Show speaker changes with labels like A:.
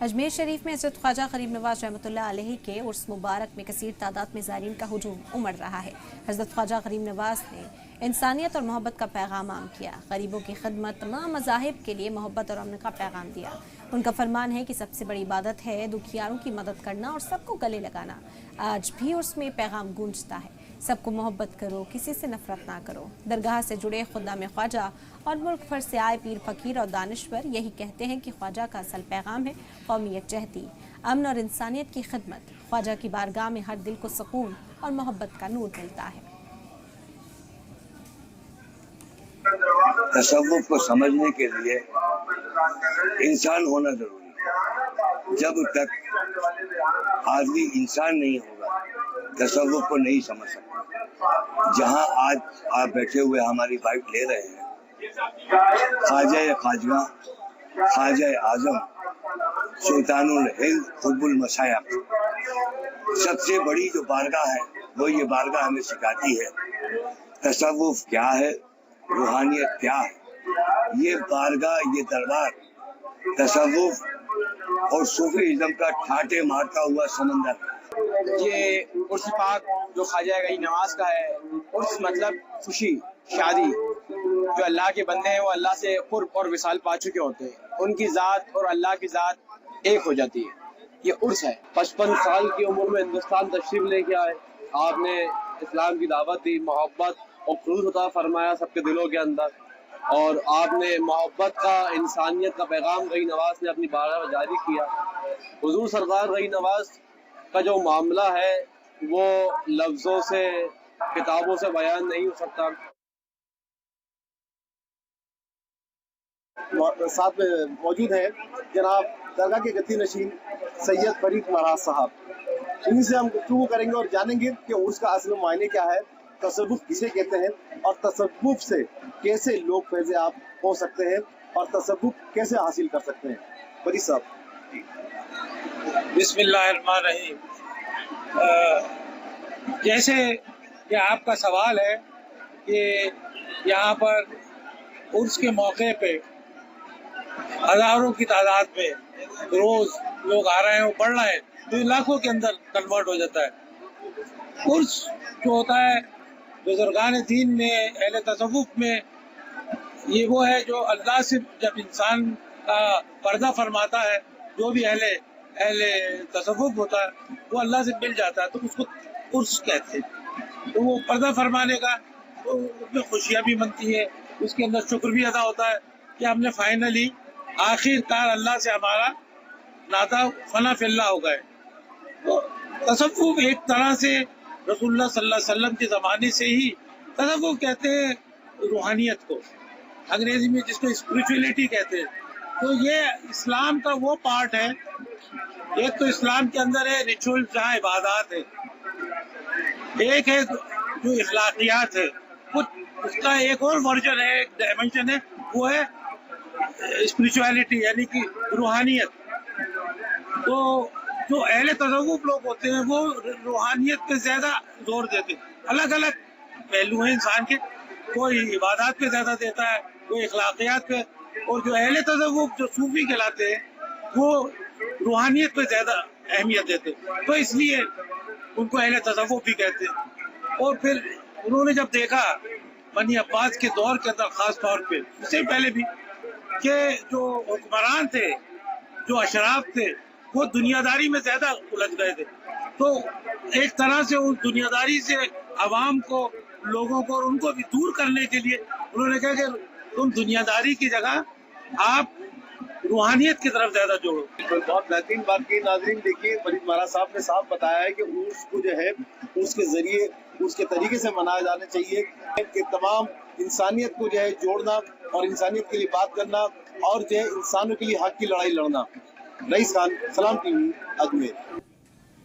A: अजमेर शरीफ में हज़रत ख्वाजा गरीब नवाज रहमतुल्लाह अलैहि के उर्स मुबारक में कसीर तादाद में ज़ायरीन का हुजूम उमड़ रहा है। हज़रत ख्वाजा गरीब नवाज ने इंसानियत और मोहब्बत का पैगाम आम किया, गरीबों की खिदमत, तमाम मज़ाहिब के लिए मोहब्बत और अमन का पैगाम दिया। उनका फरमान है कि सबसे बड़ी इबादत है दुखियारों की मदद करना और सबको गले लगाना। आज भी उर्स में पैगाम गूंजता है, सबको मोहब्बत करो, किसी से नफरत ना करो। दरगाह से जुड़े खुदाम ख्वाजा और मुल्क भर से आए पीर फकीर और दानिश्वर यही कहते हैं कि ख्वाजा का असल पैगाम है कौमियत जहदी, अमन और इंसानियत की खिदमत। ख्वाजा की बारगाह में हर दिल को सुकून और मोहब्बत का नूर मिलता है।
B: तसव्वुफ को समझने के लिए इंसान होना जरूरी है। जब तक आदमी इंसान नहीं होगा तसव्वुफ को नहीं समझ सकता। जहाँ आज आप बैठे हुए हमारी बाइट ले रहे हैं, ख्वाजा खाजगा, ख्वाजा आजम, सुल्तानुल हिंद, कुतुबुल मशाइख, सबसे बड़ी जो बारगाह है वो ये बारगाह हमें सिखाती है तसव्वुफ क्या है, रूहानियत क्या है। ये बारगाह, ये दरबार तसव्वुफ और सूफीइज्म का ठाटे मारता हुआ समंदर है।
C: ये उर्स पाक जो ख्वाजा गरीब नवाज का है, उर्स मतलब खुशी, शादी। जो अल्लाह के बंदे हैं वो अल्लाह से कुर्ब और विसाल पा चुके होते हैं, उनकी ज़ात और अल्लाह की ज़ात एक हो जाती है। ये उर्स है। 55 साल की उम्र में हिंदुस्तान तशरीफ लेके आए, आपने इस्लाम की दावत दी, मोहब्बत और खुलूस अता फरमाया सबके दिलों के अंदर, और आपने मोहब्बत का, इंसानियत का पैगाम गरीब नवाज ने अपनी बारगाह में जारी किया। हुजूर सरदार गरीब नवाज का जो मामला है वो लफ्ज़ों से, किताबों से बयान नहीं हो सकता।
D: साथ में मौजूद है जनाब दरगाह के गद्दी नशीन सैयद फरीद महाराज साहब। इन्हीं से हम गुफ्तगू करेंगे और जानेंगे कि उर्स का असल मायने क्या है, तसव्वुफ किसे कहते हैं और तसव्वुफ से कैसे लोग फैज़ आप हो सकते हैं और तसव्वुफ कैसे हासिल कर सकते हैं। फरीद साहब।
E: बिस्मिल्लाहिर्रहमानिर्रहीम। जैसे कि आपका सवाल है कि यहाँ पर उर्स के मौके पे हज़ारों की तादाद में रोज़ लोग आ रहे हैं, वो बढ़ रहे हैं, तो लाखों के अंदर कन्वर्ट हो जाता है। उर्स जो होता है बुजुर्गान दीन में, अहले तसव्वुफ में, ये वो है जो अल्लाह से जब इंसान का पर्दा फरमाता है, जो भी अहले तसव्वुफ होता है वो अल्लाह से मिल जाता है, तो उसको उर्स कहते हैं। तो वो पर्दा फरमाने का, तो उसमें खुशियाँ भी बनती है, उसके अंदर शुक्र भी अदा होता है कि हमने फाइनली आखिरकार अल्लाह से हमारा नाता फना फिल्ला हो गए। तो तसव्वुफ एक तरह से रसूलुल्लाह सल्लल्लाहु अलैहि वसल्लम के ज़माने से ही तसव्वुफ कहते हैं रूहानियत को, अंग्रेजी में जिसको स्पिरिचुअलिटी कहते हैं। तो ये इस्लाम का वो पार्ट है। एक तो इस्लाम के अंदर है रिचुअल, जहाँ इबादत है, एक है जो इखलाकियात है, कुछ उसका एक और वर्जन है, एक डायमेंशन है, वो है स्पिरिचुअलिटी यानी कि रूहानियत। तो जो अहले तसव्वुफ लोग होते हैं वो रूहानियत पे ज़्यादा जोर देते हैं। अलग अलग पहलू हैं इंसान के, कोई इबादत पे ज़्यादा देता है, कोई इखलाकियात पे, और जो अहले तसव्वुफ जो सूफी कहलाते हैं वो रूहानियत पे ज़्यादा अहमियत देते हैं, तो इसलिए उनको अहले तसव्वुफ भी कहते हैं। और फिर उन्होंने जब देखा बनी अब्बास के दौर के अंदर ख़ास तौर पे, उससे पहले भी, कि जो हुक्मरान थे, जो अशराफ थे, वो दुनियादारी में ज़्यादा उलझ गए थे। तो एक तरह से उस दुनियादारी से आवाम को, लोगों को और उनको भी दूर करने के लिए उन्होंने कहा कि तुम दुनियादारी की जगह आप रूहानियत की तरफ ज़्यादा जोड़ो।
D: बहुत बेहतरीन बात की। नाज़रीन देखिए, फरीद महाराज साहब ने साफ बताया है कि उर्स को जो है उसके ज़रिए, उसके तरीके से मनाया जाना चाहिए कि तमाम इंसानियत को जो है जोड़ना और इंसानियत के लिए बात करना और जो है इंसानों के लिए हक की लड़ाई लड़ना। रईस खान, सलाम टीवी, अजमेर।